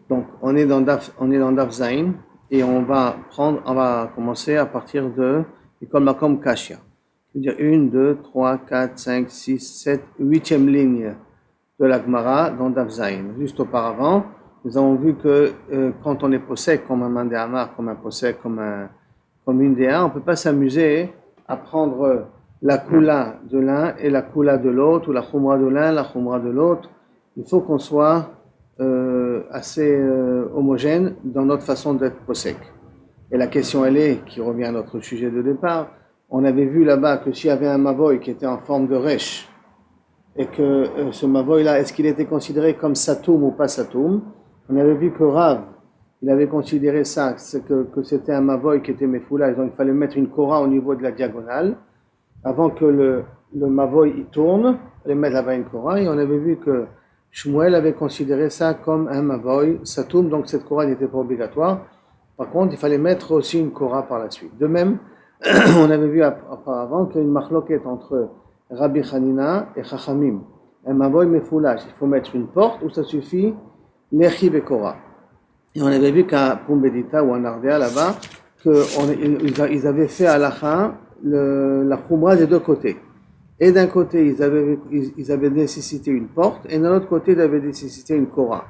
Donc, on est dans Daf Zain et on va commencer à partir de Mikol Makom Kashya. C'est-à-dire 1, 2, 3, 4, 5, 6, 7, 8e ligne de la Gemara dans Daf Zain. Juste auparavant, nous avons vu que quand on est possède comme un mandéamar, comme un possède, comme une déa, on ne peut pas s'amuser à prendre la kula de l'un et la kula de l'autre, ou la khumra de l'un, la khumra de l'autre. Il faut qu'on soit assez homogène dans notre façon d'être possèque. Et la question elle est, qui revient à notre sujet de départ, on avait vu là-bas que s'il y avait un mavoy qui était en forme de resh, et que ce mavoy-là, est-ce qu'il était considéré comme satoum ou pas satoum? On avait vu que Rav, il avait considéré ça, que c'était un mavoy qui était mefoulage, donc il fallait mettre une kora au niveau de la diagonale, avant que le mavoy il tourne, il fallait mettre là-bas une kora, et on avait vu que Shmuel avait considéré ça comme un mavoy satoum, donc cette kora n'était pas obligatoire. Par contre, il fallait mettre aussi une kora par la suite. De même, on avait vu auparavant qu'il y a une machloket entre Rabbi Hanina et Chachamim. Un mavoy mefoulage, il faut mettre une porte ou ça suffit lechi et kora. Et on avait vu qu'à Pumbedita ou en Ardea là-bas, qu'ils avaient fait à la khumra des deux côtés. Et d'un côté, ils avaient nécessité une porte, et d'un autre côté, ils avaient nécessité une kora.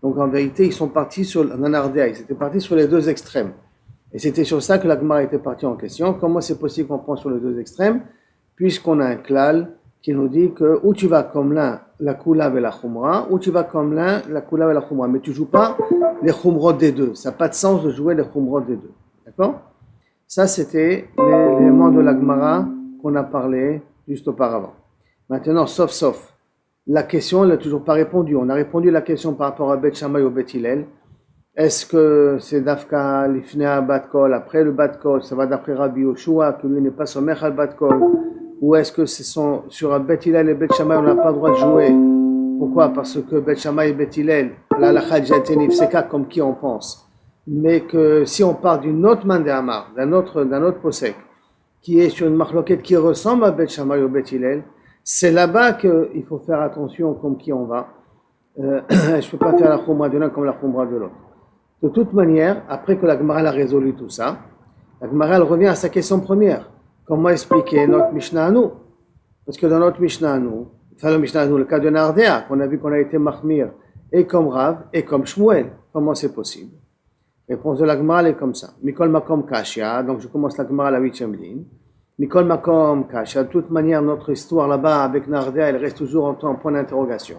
Donc en vérité, ils sont partis sur l'anardéa, ils étaient partis sur les deux extrêmes. Et c'était sur ça que la Gemara était partie en question. Comment c'est possible qu'on prend sur les deux extrêmes, puisqu'on a un klal qui nous dit que ou tu vas comme l'un, la kulav et la khumra, ou tu vas comme l'un, la kulav et la khumra. Mais tu joues pas les khumrot des deux. Ça n'a pas de sens de jouer les khumrot des deux. D'accord? Ça, c'était l'élément de la Gemara qu'on a parlé juste auparavant. Maintenant, sauf, la question, elle n'a toujours pas répondu. On a répondu à la question par rapport à Bet Shammai ou Bet Hillel. Est-ce que c'est Dafka, l'Ifnea, Bat Kol, après le Bat Kol, ça va d'après Rabbi Yoshua, que lui n'est pas sommet al Bat Kol, ou est-ce que sur Bet Hillel et Bet Shammai, on n'a pas le droit de jouer? Pourquoi? Parce que Bet Shammai et Bet Hillel, la halakha c'est nifseka comme qui on pense. Mais que si on part d'une autre mandéamar, d'un autre posek, qui est sur une marloquette qui ressemble à Bet Shammai ou Bet Hillel, c'est là-bas qu'il faut faire attention comme qui on va. Je ne peux pas faire la khumra de l'un comme la khumra de l'autre. De toute manière, après que la Gemara a résolu tout ça, la Gemara revient à sa question première. Comment expliquer notre Mishnah à nous? Parce que dans notre Mishnah à nous, le cas de Nardéa, qu'on a vu qu'on a été Mahmir, et comme Rav, et comme Shmuel, comment c'est possible? Réponse de la Gemara est comme ça. Mikol Makom Kashya, donc je commence la Gemara à la 8e ligne. Mikol Makom Kashya, de toute manière, notre histoire là-bas avec Nardéa, elle reste toujours en point d'interrogation.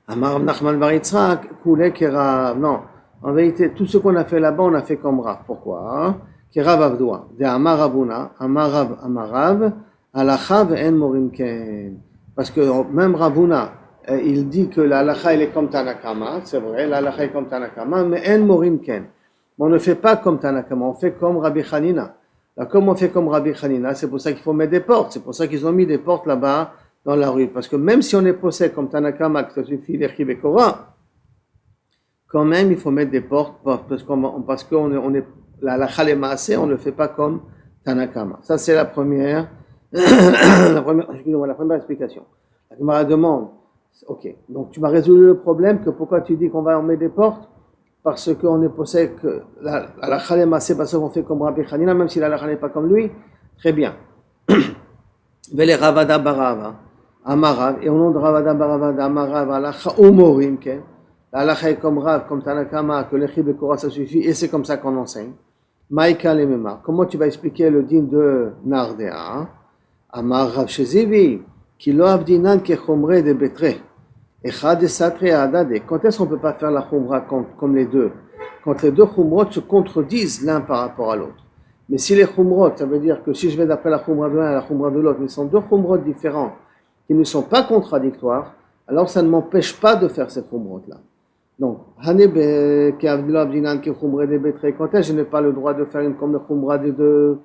Amar Nachman bar Yitzhak, Koulé Kerav. Non, en vérité, tout ce qu'on a fait là-bas, on a fait comme Rav. Pourquoi? Kerav Avdoua. De Amar Ravuna, Amar Rav, Alacha ve'en morim ken. Parce que même Ravuna, il dit que la halacha elle est comme Tanakama, c'est vrai, la halacha est comme Tanakama, mais en morim ken. On ne fait pas comme Tanakama, on fait comme Rabbi Hanina. Là, comme on fait comme Rabbi Hanina, c'est pour ça qu'il faut mettre des portes, c'est pour ça qu'ils ont mis des portes là-bas dans la rue. Parce que même si on est possède comme Tanakama, que ça suffit l'Echiv et Korah, quand même il faut mettre des portes, parce qu'on est la halacha les maaseh, on ne le fait pas comme Tanakama. Ça c'est la première la première explication. La Gemara demande, ok, donc tu m'as résolu le problème, que pourquoi tu dis qu'on va en mettre des portes? Parce qu'on est possède que la halacha les maaseh, parce qu'on fait comme Rabbi Hanina, même si la halacha n'est pas comme lui. Très bien. Vele Ravada Barava, Amarav, et au nom de Ravada Barava, Amarav, halacha umorim, la halacha est comme Rav, comme Tanakama, que l'Echiv et Korah ça suffit, et c'est comme ça qu'on enseigne. Maïka Lemema, comment tu vas expliquer le din de Nardéa? Amar Rav Shezivi, qui lo avdinan ke chomre de betre, echad de satre adade. Quand est-ce qu'on ne peut pas faire la chumra comme les deux? Quand les deux chumrot se contredisent l'un par rapport à l'autre. Mais si les chumrot, ça veut dire que si je vais d'après la chumra de l'un et la chumra de l'autre, mais ce sont deux chumrot différents, qui ne sont pas contradictoires, alors ça ne m'empêche pas de faire ces chumrot-là. Donc, Hanebe, qui avdilo avdinan ke chomre de betre, quand est-ce que je n'ai pas le droit de faire une comme la chumra des deux?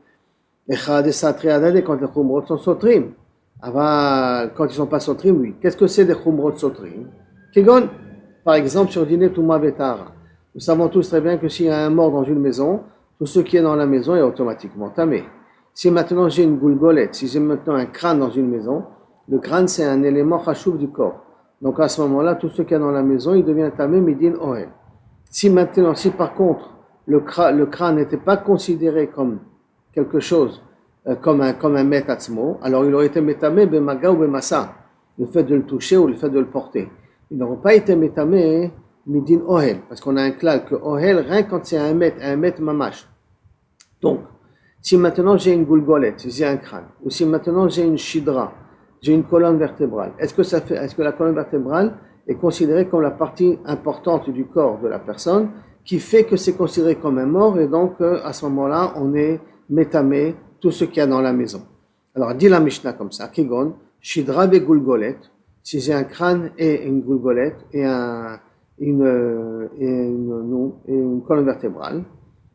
Echad de satre adade, quand les chumrot sont sotrim. Quand ils ne sont pas sotrim, oui. Qu'est-ce que c'est des chumrot sotrim? Kegon, par exemple, sur Dîner Touma Betara. Nous savons tous très bien que s'il y a un mort dans une maison, tout ce qui est dans la maison est automatiquement tamé. Si maintenant j'ai une goulgolette, si j'ai maintenant un crâne dans une maison, le crâne c'est un élément chachouv du corps. Donc à ce moment-là, tout ce qu'il y a dans la maison, il devient tamé midin ohel. Si maintenant, si par contre, le crâne n'était pas considéré comme quelque chose, comme un metatzmo, alors il aurait été métamé bemaga ou bemassa, le fait de le toucher ou le fait de le porter. Il n'aurait pas été métamé midin ohel, parce qu'on a un clal que ohel, rien quand c'est un met mamash. Donc, si maintenant j'ai une goulgolette, si j'ai un crâne, ou si maintenant j'ai une shidra, j'ai une colonne vertébrale, est-ce que la colonne vertébrale est considérée comme la partie importante du corps de la personne, qui fait que c'est considéré comme un mort, et donc à ce moment-là, on est métamé tout ce qu'il y a dans la maison. Alors, dit la Mishnah comme ça, Kigon, shidra ve goulgolette, si j'ai un crâne et une goulgolette et une colonne vertébrale,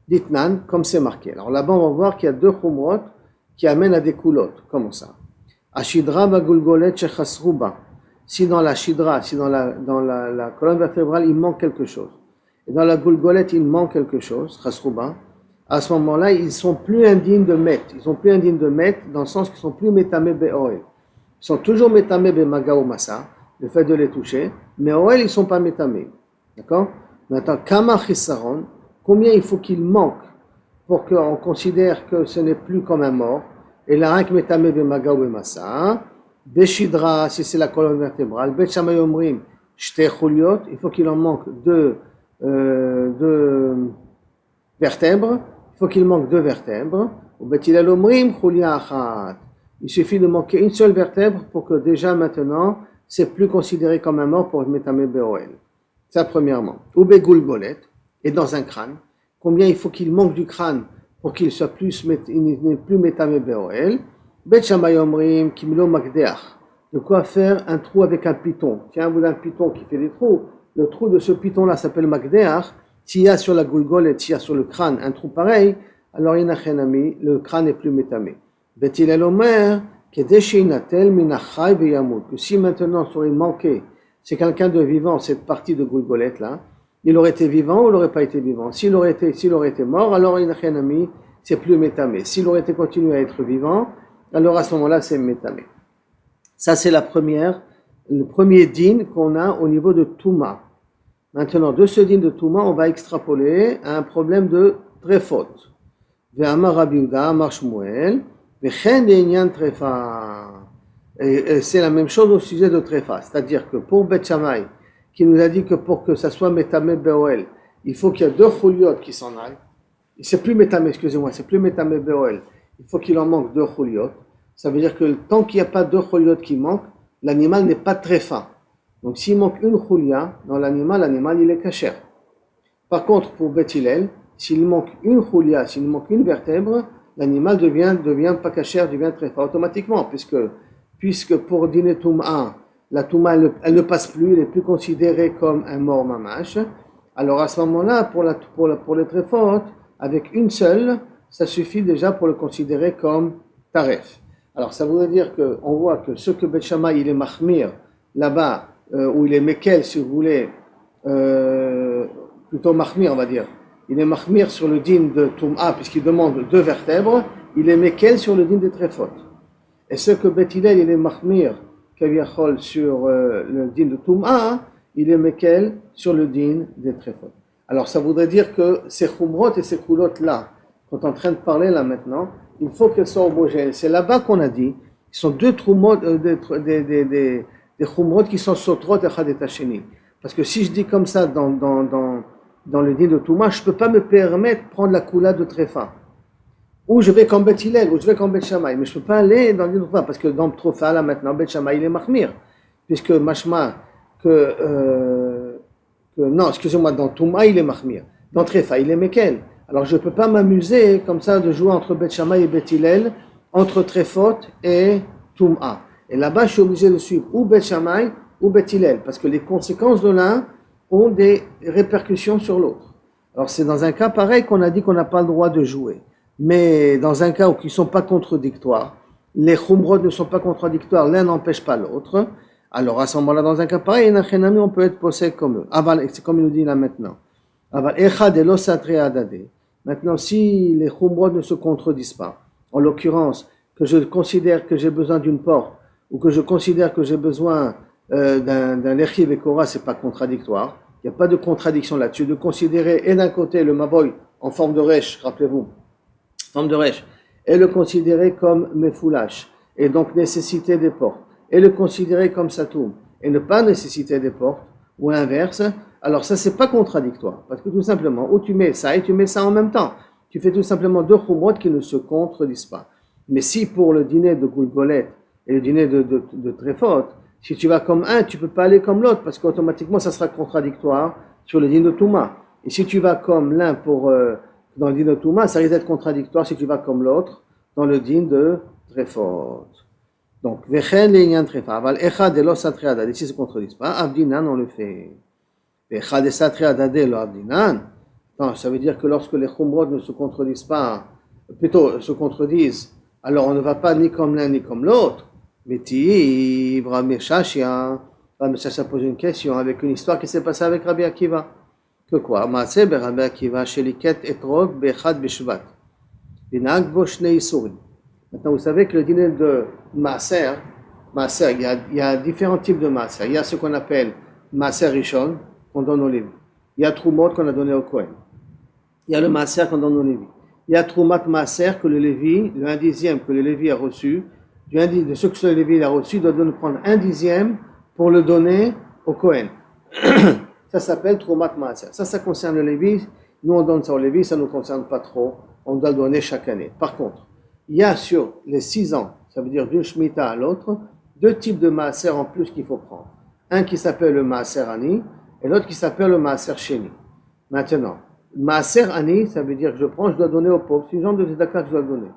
Ditnan, comme c'est marqué. Alors là-bas, on va voir qu'il y a deux khumrot qui amènent à des coulottes. Comment ça? Ashidra bagulgolet shechasruba. Si dans la shidra, si dans la colonne vertébrale, il manque quelque chose. Et dans la gulgolette, il manque quelque chose, chasruba. À ce moment-là, ils sont plus indignes de mettre. Ils sont plus indignes de mettre dans le sens qu'ils sont plus métamé be'oel. Ils sont toujours métamé be'maga ou massa, le fait de les toucher. Mais oel, ils sont pas métamés. D'accord? Maintenant, kama chisaron. Combien il faut qu'il manque pour qu'on considère que ce n'est plus comme un mort? Et la rak metame bemaga ou bemassa. Beshidra, si c'est la colonne vertébrale. Bechamay omrim, shte chuliot. Il faut qu'il en manque deux vertèbres. Il faut qu'il manque deux vertèbres. Ou betilal omrim, chulia achat. Il suffit de manquer une seule vertèbre pour que déjà maintenant, c'est plus considéré comme un mort pour metame beoel. Ça premièrement. Ou begulgolet. Et dans un crâne, combien il faut qu'il manque du crâne pour qu'il soit plus métamé be'oel. Bet Shammai omrim kimlo magdeach. De quoi faire un trou avec un python. Tiens, vous avez un python qui fait des trous. Le trou de ce python-là s'appelle magdeach. S'il y a sur la goulgole et s'il y a sur le crâne un trou pareil, alors inachenami, le crâne est plus métamé. Bet Hillel omer kedeshinatel minachai veyamut. Que si maintenant serait manqué, c'est quelqu'un de vivant, cette partie de goulgolette là, il aurait été vivant ou il n'aurait pas été vivant. S'il aurait été mort, alors inachenami, c'est plus métamé. S'il aurait été continué à être vivant, alors à ce moment-là, c'est métamé. Ça, c'est le premier din qu'on a au niveau de Touma. Maintenant, de ce din de Touma, on va extrapoler à un problème de trefot. Ve'amar Rabbi Yehuda, amar Shmuel, ve'chen de'inyan trefa. Et c'est la même chose au sujet de trefa. C'est-à-dire que pour Bet Shammai, qui nous a dit que pour que ça soit métamé be'oel, il faut qu'il y ait deux chuliot qui s'en aillent. C'est plus métamé, excusez-moi, c'est plus métamé be'oel. Il faut qu'il en manque deux chuliot. Ça veut dire que tant qu'il n'y a pas deux chuliot qui manquent, l'animal n'est pas très fin. Donc s'il manque une chulia dans l'animal il est kasher. Par contre, pour Bet Hillel, s'il manque une chulia, s'il manque une vertèbre, l'animal devient pas kasher, devient très fin automatiquement, puisque pour dîner Toum'a, la Touma, elle ne passe plus, elle n'est plus considérée comme un mort mamash. Alors à ce moment-là, pour les tréfot, avec une seule, ça suffit déjà pour le considérer comme taref. Alors ça voudrait dire qu'on voit que ce que Bet Shammai, il est mahmir, là-bas, où il est mekel, si vous voulez, plutôt mahmir, on va dire. Il est mahmir sur le din de Toum'a, puisqu'il demande deux vertèbres, il est mekel sur le din des tréfot. Et ce que Bet Hillel, il est mahmir, sur le din de Toum'a, il est mekel sur le din des tréfot. Alors ça voudrait dire que ces khumrot et ces coulottes là, quand on est en train de parler là maintenant, il faut qu'elles soient homogènes. C'est là-bas qu'on a dit, ils sont deux khumrot, des khumrot qui sont sotrot echad et tacheni. Parce que si je dis comme ça dans le din de Toum'a, je ne peux pas me permettre de prendre la coula de tréfa. Ou je vais comme Bet Hillel, ou je vais comme Bet Shammai, mais je ne peux pas aller dans le din de Toum'a, parce que dans le Trofa, là maintenant, Bet Shammai, il est mahmir, puisque mashma, non, excusez-moi, dans Toum'a, il est mahmir, dans Trefa, il est mekel. Alors je ne peux pas m'amuser comme ça de jouer entre Bet Shammai et Bet Hillel, entre Trefot et Toum'a. Et là-bas, je suis obligé de suivre ou Bet Shammai ou Bet Hillel, parce que les conséquences de l'un ont des répercussions sur l'autre. Alors c'est dans un cas pareil qu'on a dit qu'on n'a pas le droit de jouer. Mais dans un cas où ils ne sont pas contradictoires, les khumrot ne sont pas contradictoires, l'un n'empêche pas l'autre, alors à ce moment-là, dans un cas pareil, on peut être possède comme eux. C'est comme il nous dit là maintenant. Maintenant, si les khumrot ne se contredisent pas, en l'occurrence, que je considère que j'ai besoin d'une porte, ou que je considère que j'ai besoin d'un Lechi Vekora, c'est pas contradictoire. Il n'y a pas de contradiction là-dessus. De considérer, et d'un côté, le Maboy en forme de Resh, rappelez-vous, forme de Resh, et le considérer comme Mefoulash, et donc nécessiter des portes, et le considérer comme Satoum, et ne pas nécessiter des portes, ou l'inverse, alors ça, c'est pas contradictoire. Parce que tout simplement, où tu mets ça et tu mets ça en même temps. Tu fais tout simplement deux khumrot qui ne se contredisent pas. Mais si pour le dîner de Goulgolet et le dîner de Trefot, si tu vas comme un, tu peux pas aller comme l'autre, parce qu'automatiquement, ça sera contradictoire sur le dîner de Touma. Et si tu vas comme l'un dans le dîner de Touma, ça risque d'être contradictoire si tu vas comme l'autre dans le dîner de Trefot. Donc, Vechen l'Inyan Trefa, Aval Echad et Satri Adad, ici, se contredisent pas, Abdinan, on le fait. Echad et Satri Adad, lo Abdinan. Non, ça veut dire que lorsque les Khumrot ne se contredisent pas, plutôt se contredisent, alors on ne va pas ni comme l'un ni comme l'autre. Mais Rabbi Shashia pose une question avec une histoire qui s'est passée avec Rabbi Akiva. Que quoi? Maaseh be Rabbi Akiva sheliket etrog be'echad b'shvat. Binag bo shnei isurim. Maintenant, vous savez que le dîner de Maaser, il y a différents types de Maaser. Il y a ce qu'on appelle Maaser Rishon, qu'on donne au Lévi. Il y a Trumot qu'on a donné au Kohen. Il y a le Maaser qu'on donne au Lévi. Il y a Trumat Maaser que le Lévi, le 1/10 que le Lévi a reçu, de ce que le Lévi a reçu, doit prendre 1/10 pour le donner au Kohen. Ça s'appelle Trumat Maaser. Ça concerne le Lévi. Nous, on donne ça au Lévi, ça ne nous concerne pas trop. On doit le donner chaque année. Par contre, il y a sur les 6 ans, ça veut dire d'une Shemitah à l'autre, 2 types de Maaser en plus qu'il faut prendre. Un qui s'appelle le Maaser Ani et l'autre qui s'appelle le Maaser Sheni. Maintenant, Maaser Ani, ça veut dire que je dois donner aux pauvres. C'est une genre de tzedaka que je dois donner.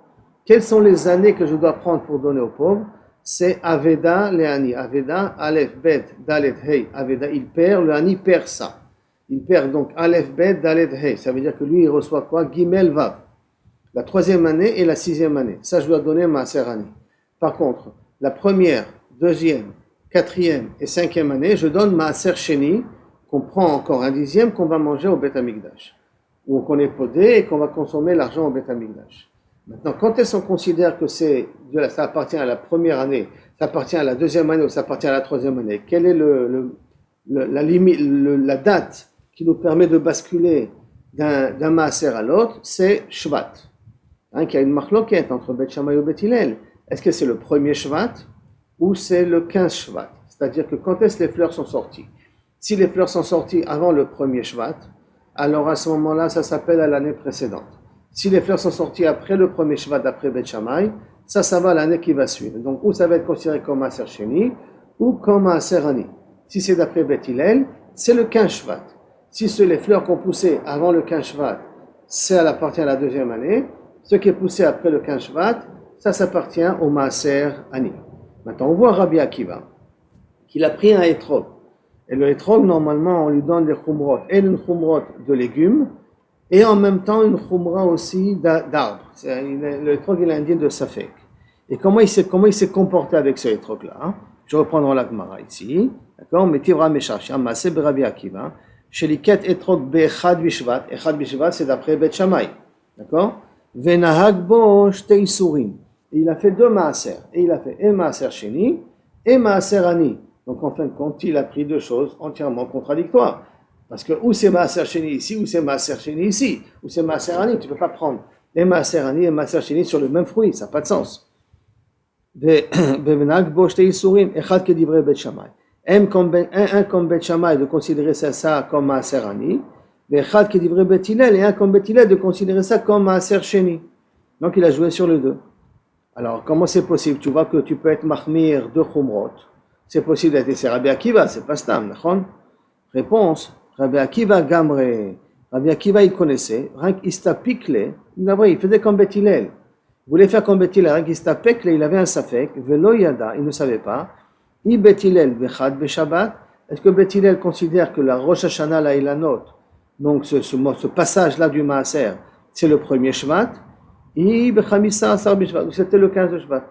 Quelles sont les années que je dois prendre pour donner aux pauvres? C'est Aveda le Ani. Aveda, Aleph, Bet, Dalet, Hey. Aveda, il perd, le Ani perd ça. Il perd donc Aleph, Bet, Dalet, Hey. Ça veut dire que lui, il reçoit quoi? Gimel, Vav. La 3e année et la 6e année. Ça, je dois donner Maaser Ani. Par contre, la 1re, 2e, 4e et 5e année, je donne Maaser Sheni, qu'on prend encore 1/10 qu'on va manger au Beth Amikdash, ou qu'on est podé et qu'on va consommer l'argent au Beth Amikdash. Maintenant, quand est-ce qu'on considère que ça appartient à la 1re année, ça appartient à la 2e année ou ça appartient à la 3e année? Quelle est la limite, la date qui nous permet de basculer d'un Maaser à l'autre? C'est Shvat. Qu'il y a une marloquette entre Beth Shammai et Beth Hillel. Est-ce que c'est le 1er Shvat ou c'est le 15 Shvat? C'est-à-dire que quand est-ce que les fleurs sont sorties? Si les fleurs sont sorties avant le 1er Shvat, alors à ce moment-là, ça s'appelle à l'année précédente. Si les fleurs sont sorties après le 1er Shvat, d'après Beth Shammai, ça va à l'année qui va suivre. Donc, ou ça va être considéré comme Maaser Sheni, ou comme Maaser Ani. Si c'est d'après Beth Hillel, c'est le 15 Shvat. Si les fleurs qui ont poussé avant le 15 Shvat, ça appartient à la 2e année. Ce qui est poussé après le 15 Shvat, ça s'appartient au Maaser Ani. Maintenant, on voit Rabbi Akiva, qu'il a pris un étrog. Et le étrog, normalement, on lui donne des khumrot, et une khumrot de légumes, et en même temps une khumra aussi d'arbres. Le étrog, il est indien de Safek. Et comment il s'est comporté avec ce étrog-là, hein? Je reprends dans la Gemara ici. D'accord? Metivra Meshachia, Maaseh Rabbi Akiva, Sheliket étrog be'echad bishvat. Echad bishvat, c'est d'après Beth Shammai. D'accord? Venahag bo shtei isurim. Et il a fait 2 maaser. Et il a fait un maaser sheni et maaser ani. Donc en fin de compte, il a pris 2 choses entièrement contradictoires. Parce que ou c'est maaser sheni ici, ou c'est maaser sheni ici, ou c'est maaser ani. Tu ne peux pas prendre un maaser ani et un maaser sheni sur le même fruit. Ça n'a pas de sens. Venahag bo shtei isurim. Echad kedivre Bet Shammai. Un comme Bet Shammai de considérer ça comme maaser ani. Echad kedivre Bet Hillel, et un comme Bet Hillel de considérer ça comme maaser sheni. Donc il a joué sur les 2. Alors comment c'est possible? Tu vois que tu peux être mahmir de khumrot. C'est possible d'être, c'est Rabbi Akiva, c'est pas Stam, d'accord? Réponse, Rabbi Akiva Gamre. Rabbi Akiva il connaissait, Istapikle, il faisait comme Bet Hillel. Il voulait faire comme Bet Hillel, Istapikle, il avait un safek, Velo Yada, il ne savait pas. I Bet Hillel Vechad Beshabbat. Est-ce que Bet Hillel considère que la Rosh Hashanah la Ilanot, donc ce passage-là du Maaser, c'est le 1er Shvat? C'était le 15 de Shvat.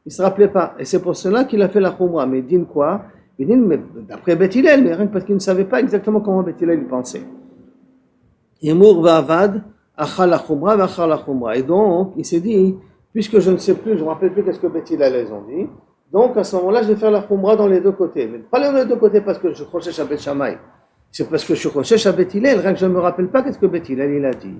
Il ne se rappelait pas. Et c'est pour cela qu'il a fait la Khumra. Mais dit quoi? Il dit, mais d'après Beth Hillel, mais rien que parce qu'il ne savait pas exactement comment Beth Hillel il pensait. Yemur va'avad, achal la Khumra, v'achal la Khumra. Et donc, il s'est dit, puisque je ne sais plus, je ne me rappelle plus qu'est-ce que Beth Hillel ils ont dit, Donc, à ce moment-là, je vais faire la khumra dans les deux côtés. Mais pas les deux côtés parce que je crochèche à Bet Shammai. C'est parce que je crochèche à Bet Hillel. Rien que je ne me rappelle pas qu'est-ce que Bet Hillel il a dit.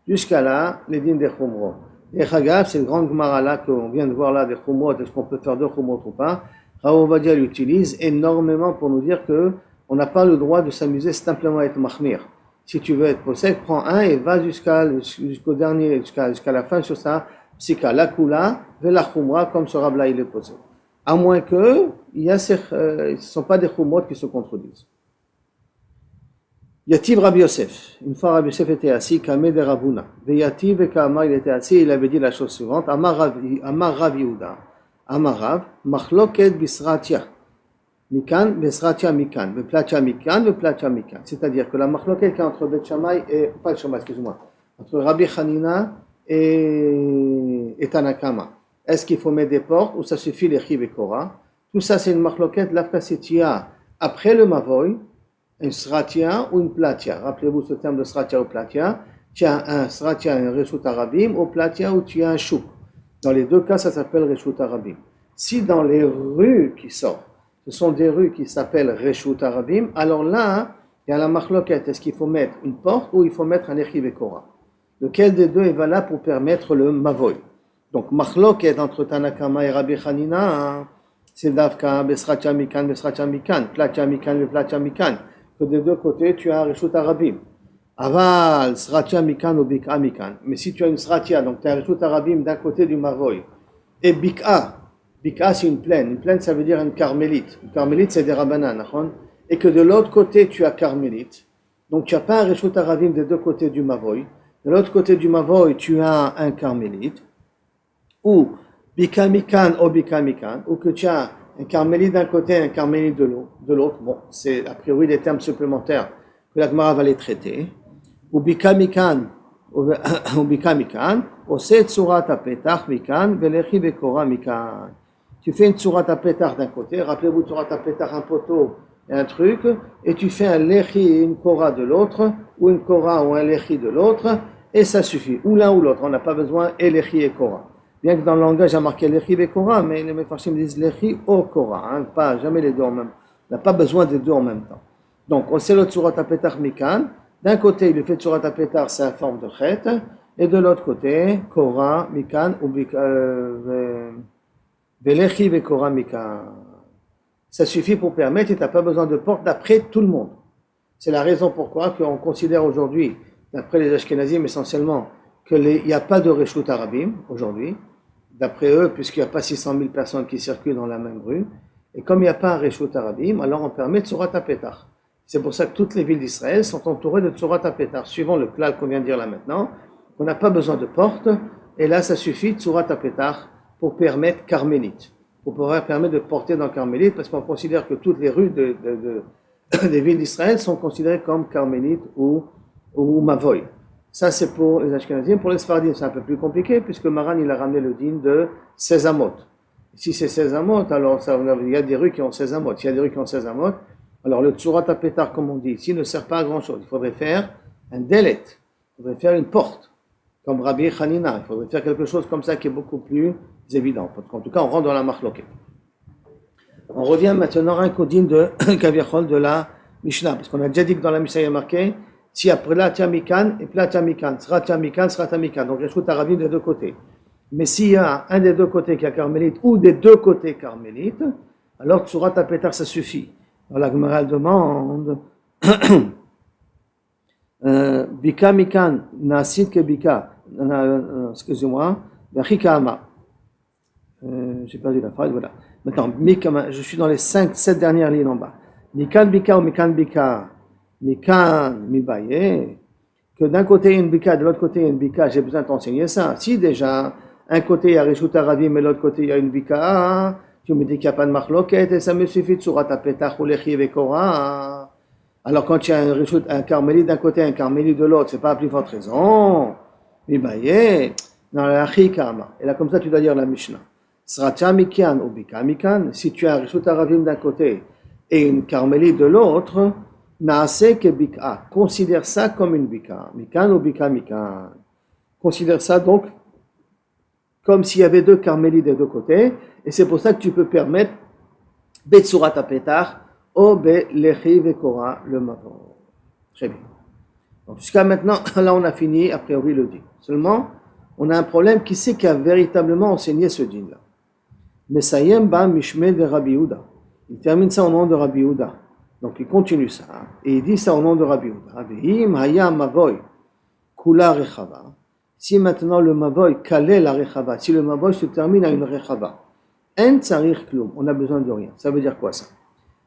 Jusqu'à là, les dînes des khumrot. Et Chagab, c'est le grand Gemara là qu'on vient de voir là des khumrot. Est-ce qu'on peut faire deux khumrot ou pas? Rav Ovadia l'utilise énormément pour nous dire que on n'a pas le droit de s'amuser simplement à être mahmir. Si tu veux être possède, prends un et va jusqu'au dernier, jusqu'à la fin sur ça. Psika, la kula, ve la khumra, comme ce Rav là il est possède. À moins que, ce ne sont pas des khumrot qui se contredisent. Yativ Rabbi Yosef. Une fois Rabbi Yosef était assis, Kameh de Ravuna. Ve Yativ et Kama, il était assis, il avait dit la chose suivante. Amar Rav Yehuda. Amar Rav, Machloket Bisratia. Mikan, Bisratia Mikan. Ve Platia Mikan, Ve Platia Mikan. C'est-à-dire que la Machloket qui est entre Bet Shammai et, pas le Shammai, excuse-moi, entre Rabbi Hanina et Tanakama. Est-ce qu'il faut mettre des portes ou ça suffit les Chiv et Korah? Tout ça, c'est une Machloket, l'Afkasitia, après le Mavoy, un sratia ou une platia. Rappelez-vous ce terme de sratia ou platia. Tu as un sratia, un reshut arabim, ou platia où tu as un chouk. Dans les deux cas, ça s'appelle reshut arabim. Si dans les rues qui sortent, ce sont des rues qui s'appellent reshut arabim, alors là, il y a la machloket. Est-ce qu'il faut mettre une porte ou il faut mettre un echiv et korah? Lequel des deux est valable pour permettre le mavoy? Donc, machloket entre Tanakama et Rabbi Hanina, c'est davka, besratia mikan, platia mikan, platia mikan. Que des deux côtés, tu as un reshut arabim. Aval, sratia mikan ou bika mikan. Mais si tu as une sratia, donc tu as un reshut arabim d'un côté du mavoy, et bika, c'est une plaine. Une plaine, ça veut dire une carmélite. Une carmélite, c'est des rabanan, et que de l'autre côté, tu as carmélite. Donc tu n'as pas un reshut arabim des deux côtés du mavoy. De l'autre côté du mavoy, tu as un carmélite. Ou bika mikan ou bika mikan, ou que tu as un carmélite d'un côté, un carmélite de l'autre. Bon, c'est a priori des termes supplémentaires que la Gemara va les traiter. Ou bika mikan, ou bika mikan, oseh tsurat apetach mikan, velechi bekora mikan. Tu fais une tsurat apetach d'un côté, rappelez-vous tsurat apetach, un poteau et un truc, et tu fais un lechi et une kora de l'autre, ou une kora ou un lechi de l'autre, et ça suffit. Ou l'un ou l'autre, on n'a pas besoin et lechi et kora. Bien que dans le langage, il y a marqué Lechi et Korah, mais les Mefarshim disent Lechi ou Korah, pas jamais les deux en même temps. On n'a pas besoin des deux en même temps. Donc, on sait le Tsurat HaPetach Mikan. D'un côté, il fait Tsurat HaPetach, c'est en forme de chet, et de l'autre côté, Korah, Mikan, ou Lechi et Korah Mikan. Ça suffit pour permettre, et tu n'as pas besoin de porte d'après tout le monde. C'est la raison pourquoi on considère aujourd'hui, d'après les Ashkenazim essentiellement, qu'il n'y a pas de reshut arabim aujourd'hui. D'après eux, puisqu'il n'y a pas 600 000 personnes qui circulent dans la même rue, et comme il n'y a pas un reshut arabim, alors on permet Tsurat HaPetach. C'est pour ça que toutes les villes d'Israël sont entourées de Tsurat HaPetach, suivant le klal qu'on vient de dire là maintenant. On n'a pas besoin de porte, et là ça suffit, Tsurat HaPetach, pour permettre carmélite, pour pouvoir permettre de porter dans carmélite, parce qu'on considère que toutes les rues des villes d'Israël sont considérées comme carmélite ou mavoy. Ça, c'est pour les Ashkenazim. Pour les Sfardim, c'est un peu plus compliqué, puisque Maran, il a ramené le din de 16 amot. Si c'est 16 amot, alors il y a des rues qui ont 16 amot. S'il y a des rues qui ont 16 amot, alors le Tsurat HaPetach, comme on dit ici, ne sert pas à grand-chose. Il faudrait faire un delet. Il faudrait faire une porte, comme Rabbi Hanina. Il faudrait faire quelque chose comme ça qui est beaucoup plus évident. En tout cas, on rentre dans la marloquette. On revient maintenant à un codine de Kaviachol de la Mishnah, parce qu'on a déjà dit que dans la Mishnah, il y a marqué si après platia mikan et platia mikan, sratia mikan, donc reshut arabim des deux côtés. Mais s'il y a un des deux côtés qui a carmélite ou des deux côtés carmélite, alors tsurat HaPetach ça suffit. Alors la Gemara demande bika mikan nasit ke bika, excusez-moi, bachika ama. J'ai perdu la phrase, voilà. Maintenant, je suis dans les 7 dernières lignes en bas. Mikan bika ou mikan bika. Mikan, mibaye, que d'un côté il y a une bika, de l'autre côté il y a une bika, j'ai besoin de t'enseigner ça. Si déjà, un côté il y a reshut arabim, mais l'autre côté il y a une bika, tu me dis qu'il n'y a pas de marloquette, et ça me suffit de Tsurat HaPetach ou lechi et korah. Alors quand il y a un carmélite d'un côté, un carmélite de l'autre, c'est pas la plus forte raison. Mibaye, dans la chikama. Et là comme ça tu dois dire la Mishnah. Sratia mikan ou bika mikan, si tu as un reshut arabim d'un côté et une carmélite de l'autre, Naase ke bika, considère ça comme une bika, mikan ou bika mikan. Considère ça donc comme s'il y avait deux carmélites des deux côtés, et c'est pour ça que tu peux permettre Betsurat Apetar, O Be Lechi Vekora le Mavoi. Très bien. Donc jusqu'à maintenant, là on a fini, a priori, le din. Seulement, on a un problème, qui c'est qui a véritablement enseigné ce din-là? Mesayem ba mishme de Rabbi Yehuda. Il termine ça au nom de Rabbi Yehuda. Donc il continue ça, et il dit ça au nom de Rabbi Yehuda. Vehim haya mavoy kula rechava. Si maintenant le mavoy kalé la rechava, si le mavoy se termine à une rechava, en tsarich klum, on n'a besoin de rien. Ça veut dire quoi ça?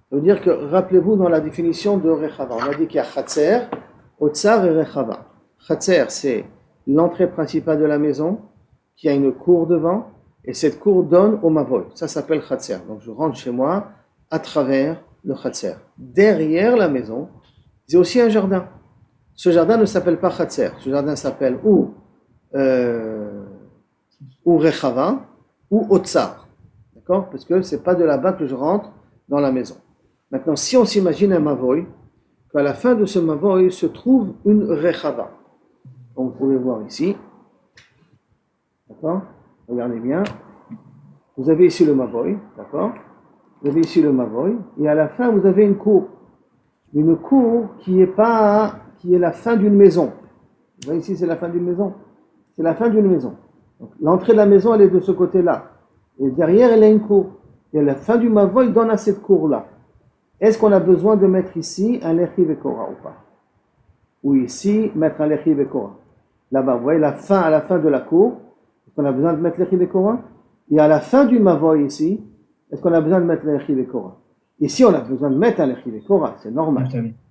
Ça veut dire que, rappelez-vous dans la définition de rechava, on a dit qu'il y a chatzer, otsar et rechava. Chatzer, c'est l'entrée principale de la maison, qui a une cour devant, et cette cour donne au mavoy. Ça s'appelle chatzer. Donc je rentre chez moi à travers le chatzer. Derrière la maison, c'est aussi un jardin. Ce jardin ne s'appelle pas chatzer. Ce jardin s'appelle ou rechava ou otsar. D'accord? Parce que c'est pas de là-bas que je rentre dans la maison. Maintenant, si on s'imagine un mavoy, qu'à la fin de ce mavoy se trouve une rechava. Donc vous pouvez voir ici. D'accord? Regardez bien. Vous avez ici le mavoy, d'accord? Vous avez ici le mavoy, et à la fin vous avez une cour. Une cour qui est la fin d'une maison. Vous voyez ici, c'est la fin d'une maison. C'est la fin d'une maison. Donc, l'entrée de la maison, elle est de ce côté-là. Et derrière, elle a une cour. Et la fin du mavoy donne à cette cour-là. Est-ce qu'on a besoin de mettre ici un lechi vekora ou pas? Ou ici, mettre un lechi vekora? Là-bas, vous voyez, à la fin de la cour, est-ce qu'on a besoin de mettre lechi vekora? Et à la fin du mavoy ici, est-ce qu'on a besoin de mettre lechi vekora? Ici, on a besoin de mettre un lechi vekora, c'est normal.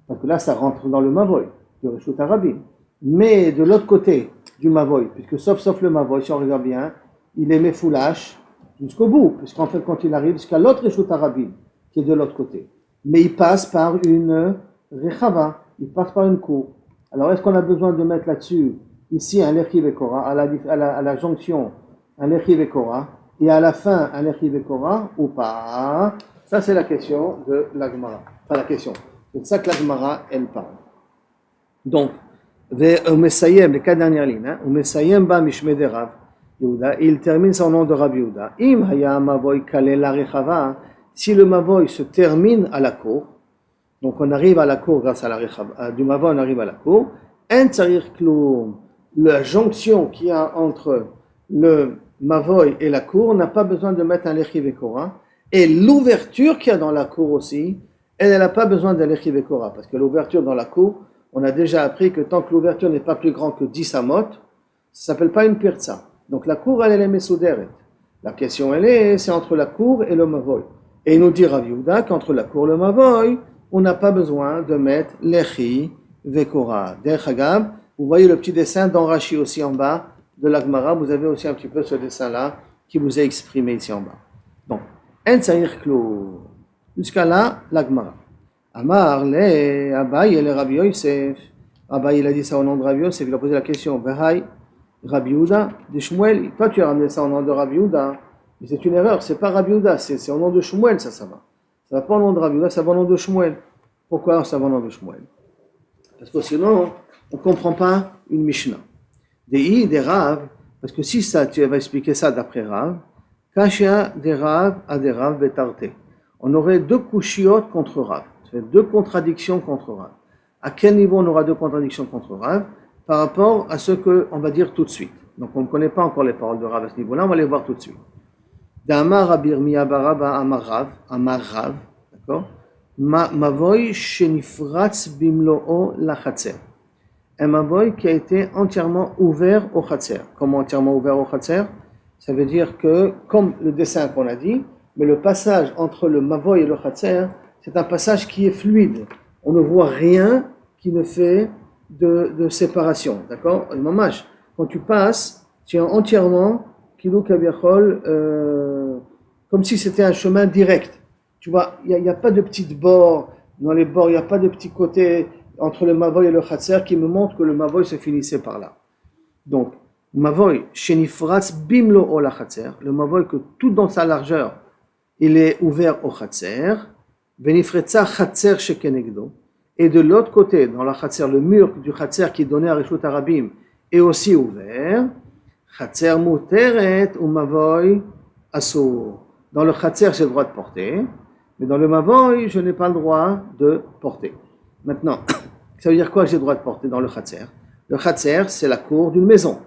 Parce que là, ça rentre dans le mavoy, du Reshut Harabim. Mais de l'autre côté du mavoy, puisque sauf le mavoy, si on regarde bien, il est méfoulache jusqu'au bout, puisqu'en fait, quand il arrive jusqu'à l'autre Reshut Harabim, qui est de l'autre côté. Mais il passe par une rechava, il passe par une cour. Alors, est-ce qu'on a besoin de mettre là-dessus, ici, un lechi vekora, à la jonction, un lechi vekora, et à la fin, un lechi vekora, ou pas? Ça, c'est la question de la Gemara. Enfin, la question. C'est ça que la Gemara, elle parle. Donc, les 4 dernières lignes, ba mishme de Rav Yehuda, il termine son nom de Rabbi Yehuda. Im haya mavoy kale la rechava, si le mavoy se termine à la cour, donc on arrive à la cour grâce à la rechava, du mavoy on arrive à la cour, en tsarir klum, la jonction qu'il y a entre le mavoy et la cour, on n'a pas besoin de mettre un lechi vekora, et l'ouverture qu'il y a dans la cour aussi, elle n'a pas besoin d'un lechi vekora, parce que l'ouverture dans la cour, on a déjà appris que tant que l'ouverture n'est pas plus grande que 10 amot, ça ne s'appelle pas une pirtsa. Donc la cour, elle est mesuderet. La question, c'est entre la cour et le mavoy. Et il nous dit Rav Yehuda qu'entre la cour et le mavoy, on n'a pas besoin de mettre lechi vekora. Derech Hagav, vous voyez le petit dessin dans Rashi aussi en bas de la Gemara, vous avez aussi un petit peu ce dessin-là qui vous est exprimé ici en bas. Donc, en tsair klou. Jusqu'à là, la Gemara. Amar le Abaye le Rabbi Yosef. Abaye, il a dit ça au nom de Rabbi Yosef, il a posé la question. Vehai, Rabbi Yehuda, de Shmuel. Toi, tu as ramené ça au nom de Rabbi Yehuda. Mais c'est une erreur, c'est pas Rabbi Yehuda, c'est au nom de Shmuel, ça va. Ça va pas au nom de Rabbi Yehuda, ça va au nom de Shmuel. Pourquoi ça va au nom de Shmuel? Parce que sinon, on ne comprend pas une Mishnah. Des Rav, parce que si ça, tu vas expliquer ça d'après Rav, Kashia des Rav à des Rav betarte. On aurait deux kushiyot contre Rav. Deux contradictions contre Rav. À quel niveau on aura deux contradictions contre Rav? Par rapport à ce qu'on va dire tout de suite. Donc on ne connaît pas encore les paroles de Rav à ce niveau-là, on va les voir tout de suite. D'Amar Rabir Miyabaraba Amar Rav, d'accord? Mavoy shenifratz bimlo'o la chatzer. Un mavoy qui a été entièrement ouvert au chatzer. Comment entièrement ouvert au chatzer? Ça veut dire que, comme le dessin qu'on a dit, mais le passage entre le mavoy et le chatzer, c'est un passage qui est fluide. On ne voit rien qui ne fait de séparation. D'accord? Mamash, quand tu passes, tu es entièrement kilou kabiachol, comme si c'était un chemin direct. Tu vois, il n'y a pas de petites bords. Dans les bords, il n'y a pas de petits côtés entre le mavoy et le chatzer qui me montrent que le mavoy se finissait par là. Donc, mavoy, shenifratz bimlo o la chatzer, le mavoy que tout dans sa largeur, il est ouvert au chatzer. Venifretza chatzer shekenegdo. Et de l'autre côté, dans la chatzer, le mur du chatzer qui donnait à Reshut Harabim est aussi ouvert. Chatzer muteret ou mavoy assour. Dans le chatzer, j'ai le droit de porter, mais dans le mavoy, je n'ai pas le droit de porter. Maintenant, ça veut dire quoi que j'ai le droit de porter dans le chatzer? Le chatzer, c'est la cour d'une maison.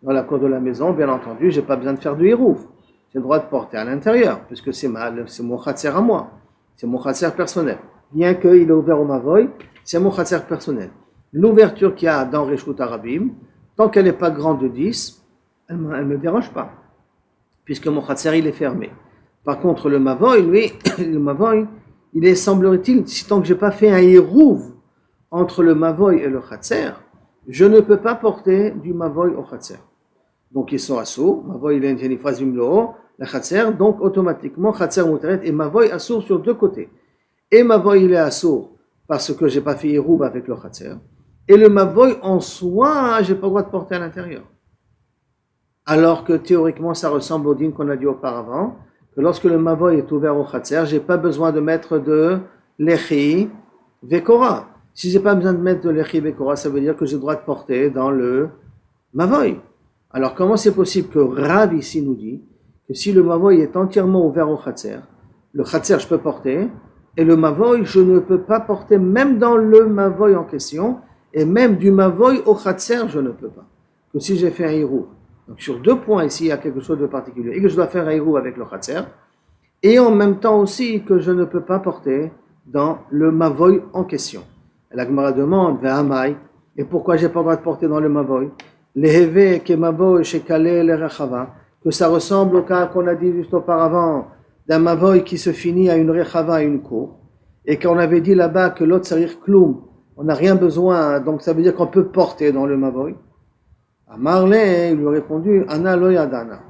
Dans la cour de la maison, bien entendu, j'ai pas besoin de faire du hirouf. J'ai le droit de porter à l'intérieur, puisque c'est mon chatzer à moi. C'est mon chatzer personnel. Bien qu'il est ouvert au mavoy, c'est mon chatzer personnel. L'ouverture qu'il y a dans Reshut Arabim, tant qu'elle n'est pas grande de 10, elle ne me dérange pas, puisque mon chatzer, il est fermé. Par contre, le mavoy, lui, le mavoy, il est, semblerait-il, tant que je n'ai pas fait un hirouv entre le mavoy et le chatzer, je ne peux pas porter du mavoy au chatzer. Donc ils sont assourds, mavoy il est une phrase la chatzer, donc automatiquement chatzer muteret et mavoy assourd sur deux côtés. Et mavoy il est assourd parce que j'ai pas fait hirouv avec le chatzer, et le mavoy en soi, j'ai pas le droit de porter à l'intérieur. Alors que théoriquement ça ressemble au din qu'on a dit auparavant, que lorsque le mavoy est ouvert au chatzer, j'ai pas besoin de mettre de lechi vekora. Si j'ai pas besoin de mettre de lechi vekora, ça veut dire que j'ai le droit de porter dans le mavoy. Alors, comment c'est possible que Rav ici nous dit que si le mavoy est entièrement ouvert au chatzer, le chatzer je peux porter, et le mavoy je ne peux pas porter même dans le mavoy en question, et même du mavoy au chatzer je ne peux pas. Que si j'ai fait un hirou. Donc sur deux points ici il y a quelque chose de particulier, et que je dois faire un hirou avec le chatzer, et en même temps aussi que je ne peux pas porter dans le mavoy en question. Et la Gemara demande, et pourquoi j'ai pas le droit de porter dans le mavoy? Que ça ressemble au cas qu'on a dit juste auparavant d'un mavoy qui se finit à une rechava, à une cour, et qu'on avait dit là-bas que l'autre sarir kloum, on n'a rien besoin, donc ça veut dire qu'on peut porter dans le mavoy. À Marley, il lui a répondu, Ana lo yadana.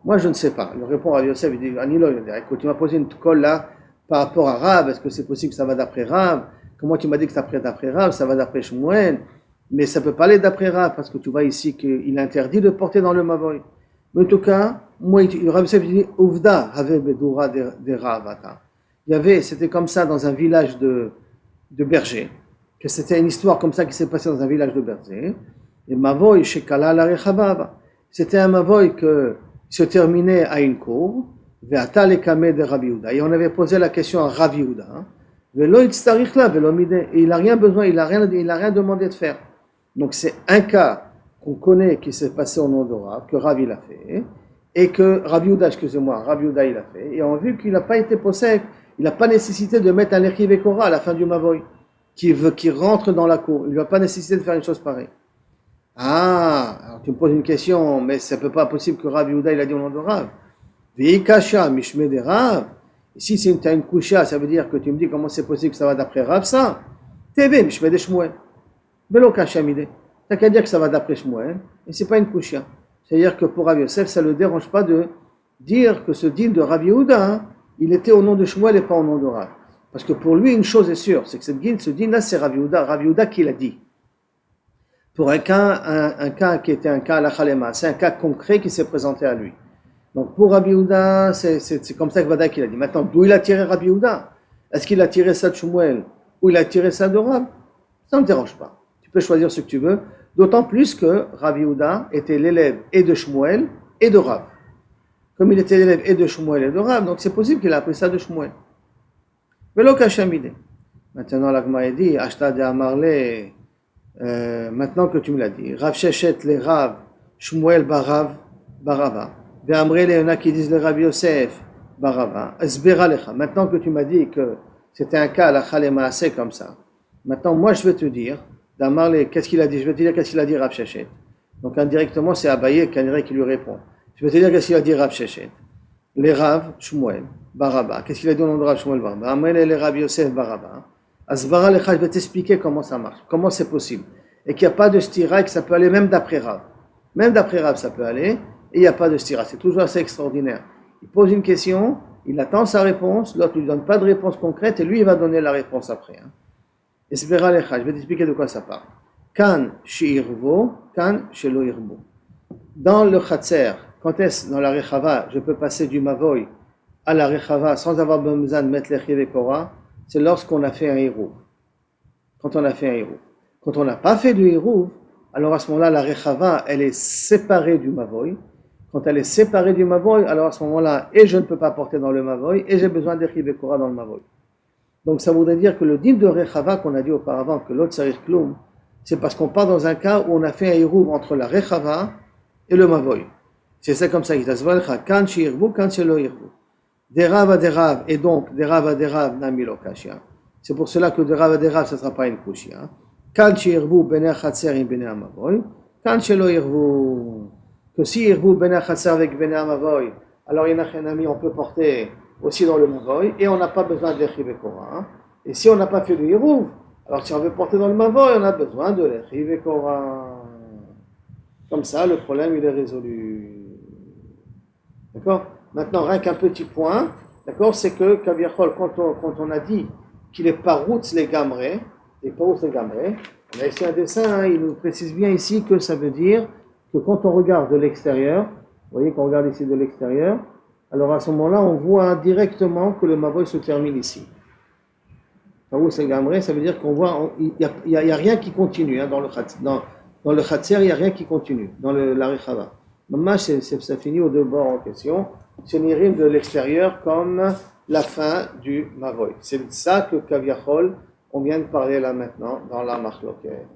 Moi je ne sais pas. Il répond à Yosef, il dit, Ani lo yadana. Écoute, tu m'as posé une colle là par rapport à Rav, est-ce que c'est possible que ça va d'après Rav? Comment tu m'as dit que ça d'après Rav, ça va d'après Shmuel? Mais ça peut pas aller d'après Rav, parce que tu vois ici qu'il interdit de porter dans le mavoy. Mais en tout cas, moi, Rav Yosef dit, Uvda avait bedura de Ravata. Il y avait, c'était comme ça dans un village de bergers, que c'était une histoire comme ça qui s'est passée dans un village de bergers. Et mavoy chez Kala la Rechababa. C'était un mavoy que se terminait à une cour, ve'ata le kameh de Rabbi Yehuda. Et on avait posé la question à Rabbi Yehuda. Ve'lo yitztarich la ve'lo mideh. Et il n'a rien besoin, il n'a rien demandé de faire. Donc c'est un cas qu'on connaît qui s'est passé au nom de Rav, que Rav il a fait, et que Rabbi Yehuda, Rabbi Yehuda il a fait, et on a vu qu'il n'a pas été possède, il n'a pas nécessité de mettre un lechi vekora à la fin du mavoy, qui rentre dans la cour. Il n'a pas nécessité de faire une chose pareille. Ah, alors tu me poses une question, mais c'est peut pas possible que Rabbi Yehuda il a dit au nom de Rav. Veikasha mishme de Rav. Ici, si tu as une kusha, ça veut dire que tu me dis comment c'est possible que ça va d'après Rav, ça. Teve mishme de Shmuel. Velo kasha mide. T'as qu'à dire que ça va d'après Shmuel, et c'est pas une kusha. C'est-à-dire que pour Rabbi Yosef, ça ne le dérange pas de dire que ce din de Rabbi Yehuda, il était au nom de Shmuel et pas au nom de Rav. Parce que pour lui, une chose est sûre, c'est que ce din-là, c'est Rabbi Yehuda qui l'a dit. Pour un cas qui était un cas à la Khalema, c'est un cas concret qui s'est présenté à lui. Donc pour Rabbi Yehuda, c'est comme ça que Vada qu'il a dit. Maintenant, d'où il a tiré Rabbi Yehuda? Est-ce qu'il a tiré ça de Shmuel ou il a tiré ça de Rav? Ça ne dérange pas. Tu peux choisir ce que tu veux. D'autant plus que Rabbi Yehuda était l'élève et de Shmuel et de Rav. Comme il était l'élève et de Shmuel et de Rav, donc c'est possible qu'il a appris ça de Shmuel. Velo kashamide. Maintenant, la Gemara dit, Ashta de Amarle. Maintenant que tu me l'as dit, Rav Shechet le Rav, Shmuel Barav, Barava, Ve'amre le Yona qui disent le Rav Yosef, Barava, Esbera lecha. Maintenant que tu m'as dit que c'était un cas à la Khalema assez comme ça, maintenant moi je vais te dire, d'Amarle, qu'est-ce qu'il a dit? Je vais te dire qu'est-ce qu'il a dit Rav Shechet. Donc indirectement c'est Abaye qui lui répond. Je vais te dire qu'est-ce qu'il a dit Rav Shechet. Les Rav, Shmuel, Baraba, qu'est-ce qu'il a dit au nom de Rav Shmuel Baraba? Amre le Rav Yosef, Baraba. Asbara lecha, je vais t'expliquer comment ça marche, comment c'est possible. Et qu'il n'y a pas de stira et que ça peut aller même d'après Rav. Même d'après Rav, ça peut aller, et il n'y a pas de stira. C'est toujours assez extraordinaire. Il pose une question, il attend sa réponse, l'autre ne lui donne pas de réponse concrète, et lui, il va donner la réponse après. Asbara lecha, je vais t'expliquer de quoi ça parle. Kan she'irvo, kan she'lo irbo. Dans le chatzer, quand est-ce dans la rechava, je peux passer du mavoy à la rechava sans avoir besoin de mettre l'echi vekora, c'est lorsqu'on a fait un héros. Quand on a fait un héros. Quand on n'a pas fait du héros, alors à ce moment-là, la Rechava, elle est séparée du Mavoy. Quand elle est séparée du Mavoy, alors à ce moment-là, et je ne peux pas porter dans le Mavoy, et j'ai besoin d'Echiv et Korah dans le Mavoy. Donc ça voudrait dire que le din de Rechava qu'on a dit auparavant, que l'autre Sarir Kloum, c'est parce qu'on part dans un cas où on a fait un Hirouv entre la Rechava et le Mavoy. C'est ça comme ça qu'il dit, kan shirvu, kan shelo yirvu. Derav à derav, et donc derav à derav, namilo kashia. C'est pour cela que derav à derav, ça ne sera pas une kushia. Kan shirvu, bene chatser, in bene amavoy. Kan shelo yirvu. Que si yirvu, bene chatser avec bene amavoy, alors il y en a un ami, on peut porter aussi dans le Mavoy, et on n'a pas besoin de l'Echiv et Korah. Et si on n'a pas fait le Hirouv, alors si on veut porter dans le Mavoy, on a besoin de l'Echiv et Korah. Comme ça, le problème, il est résolu. D'accord? Maintenant, rien qu'un petit point, d'accord, c'est que Kaviachol, quand on a dit qu'il est Paroutz les Gamré, on a ici un dessin, hein, il nous précise bien ici que ça veut dire que quand on regarde de l'extérieur, vous voyez qu'on regarde ici de l'extérieur, alors à ce moment-là, on voit directement que le Mavoy se termine ici. Paroutz les Gamré, ça veut dire qu'on voit, il n'y a rien qui continue hein, dans le Khatser, il n'y a rien qui continue, dans la Rechava. Maman, ça finit aux deux bords en question. C'est une rime de l'extérieur comme la fin du Mavoy. C'est ça que Kaviachol, on vient de parler là maintenant dans la Machloket.